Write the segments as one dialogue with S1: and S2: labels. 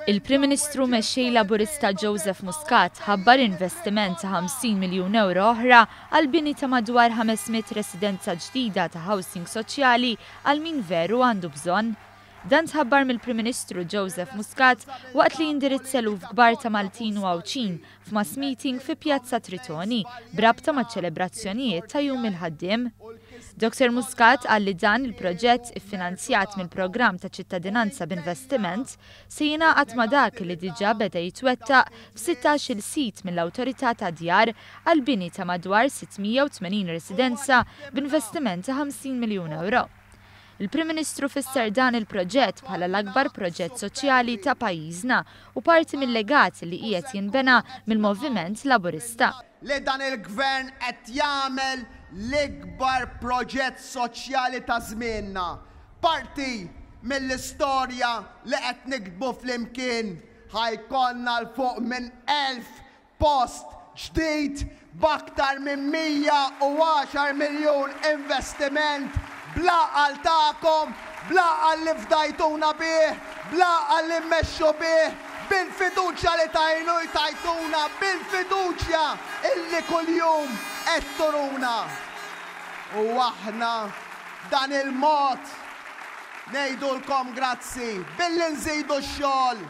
S1: Il-Prim Ministru Mexxej Laburista Muscat ħabbar investiment ta' 50 miljun euro oħra għall-bini ta' madwar 500 residenza ġdida ta' housing soċjali għal min veru għandu bżonn. Dan tħabbar mill-Prim Ministru Muscat waqt li jindirizza eluf kbar ta' Maltin u Għawċin f'mass meeting fi Pjazza Tri Toni brabta ma' ċelebrazzjonijiet ta' jum il-Ħaddiem. Dr. Muscat qal li dan il-proġett iffinanzjat mill-Programm ta' Ċittadinanza b'investiment se jingħaqad ma' dak li diġà beda jitwettaq f'16 sit mill-Awtorità ta' Djar għall-bini ta' madwar 680 residenza b'investiment ta' 50 miljun euro. Il-Prim Ministru fisser dan il-proġett bħala l-akbar proġett soċjali ta' pajjiżna u parti mill-legat li qiegħed jinbena mill-Moviment Laburista.
S2: Li dan il-Gvern qed jagħmel l-ikbar proġett soċjali ta' żmienna. Parti mill-istorja li qed nikbu flimkien ħajkonna l-fuq minn 1000 post ġdid b'aktar minn 110 miljun investiment blaqal ta'kom, blaqal li fdajtuna bih, blaqal li mmexxu bih, bil-fiduċja li tajtuna, bil-fiduċja illi kuljum qed turuna. U aħna dan il-mod ngħidulkom grazzi billi nżidu x-xogħol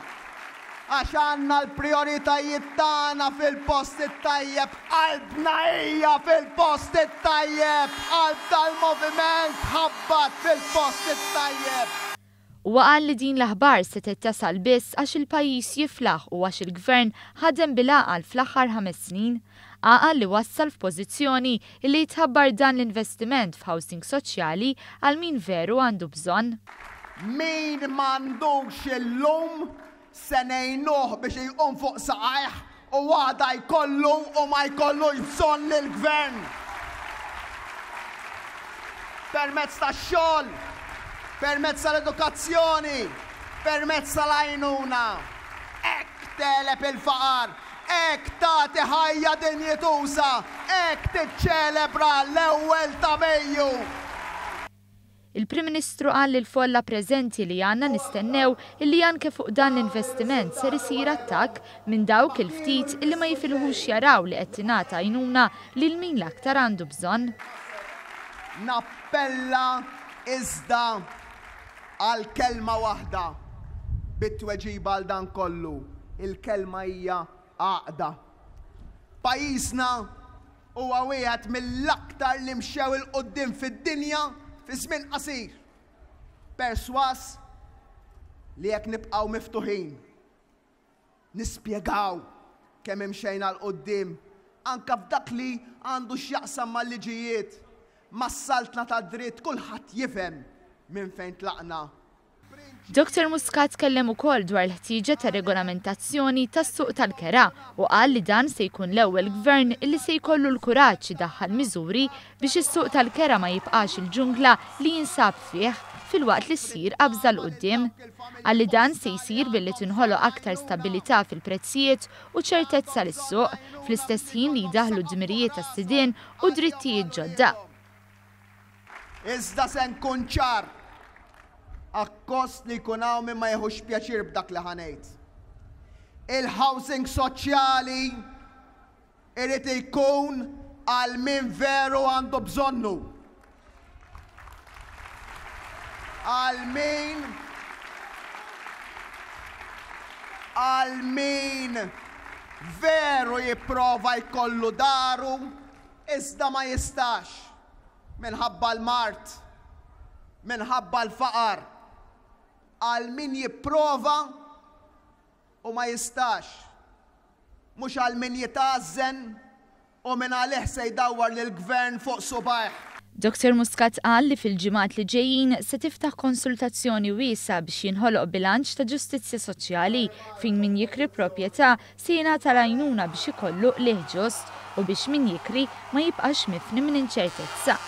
S2: għax għandna l-prijoritajiet tagħna fil-post it-tajjeb, qalbna hija fil-post it-tajjeb, qalb tal-moviment ħabbat fil-post it-tajjeb.
S1: U qal li din l-aħbar se tittasal biss għax il-pajjiż jiflaħ u għax il-Gvern ħadem bil-għaqal fl-aħħar 5 snin, għaqal li wassal f'pożizzjoni li jitħabbar dan l-investiment f'housing soċjali għal min veru għandu bżonn.
S2: Min m'għandux illum se ngħinuh biex jqum fuq saqajh u għada jkollu u ma jkollux bżonn lill-Gvern. Permezz tax-xogħol, permezz tal-edukazzjoni, permezz tal-għajnuna. Hekk telep il-faqar, hekk tagħti ħajja dinjituża, hekk tiċċelebra l-ewwel ta' Mejju.
S1: Il-Prim Ministru qal li l-folla preżenti li għandna nistennew illi anke fuq dan l-investiment ser isir attakk minn dawk il-ftit illi ma jifilħux jaraw li qed tingħata għajnuna lil min l-aktar għandu bżonn.
S2: Nappella iżda għal kelma waħda bit-tweġiba għal dan kollu. Il-kelma hija għaqda. Pajjiżna huwa wieħed mill-aktar li mxew il-qudiem fid-dinja fi żmien qasir. Perswas li jekk nibqgħu miftuħin, nispjegaw kemm imxejna l-qudiem anke f'dak li għandu x'jaqsam mal-liġijiet, mas-saltna tad-dritt kulħadd jifhem minn fejn tlaqna.
S1: Dr. Muscat kellem ukoll dwar l-ħtieġa ta' regolamentazzjoni tas-suq tal-kera u qal li dan se jkun l-ewwel gvern li se jkollu l-kuraġġ idaħħal miżuri biex is-suq tal-kera ma jibqax il-ġungla li jinsab fih filwaqt li ssir qabża l quddiem. Qal li dan se jsir billi tinħoloq aktar stabilità fil-prezzijiet u ċertezza lis-suq fl-istess ħin li jdaħħlu d-dmirijiet tas-sidien u drittijiet ġodda.
S2: Iżda se nkun ċar akkost li jkun hawn min ma jieħux pjaċir b'dak li ħanejt. Il-housing soċjali irid ikun għal min veru għandu bżonnu. Għal min veru jipprova jkollu daru iżda ma jistax minħabba l-mart, minħabba l-faqar. Għal min jipprova u ma jistax, mhux għal min jitażżen u min għalih se jdawwar lill-Gvern fuq subajh.
S1: Dr. Muscat qal li fil-ġimgħat li ġejjin se tiftaħ konsultazzjoni wiesa biex jinħoloq bilanċ ta' ġustizzja soċjali fejn min jikri proprjetà se jingħata l-għajnuna biex ikollu qlieħ ġust u biex min jikri ma jibqax mifni minn inċertezza.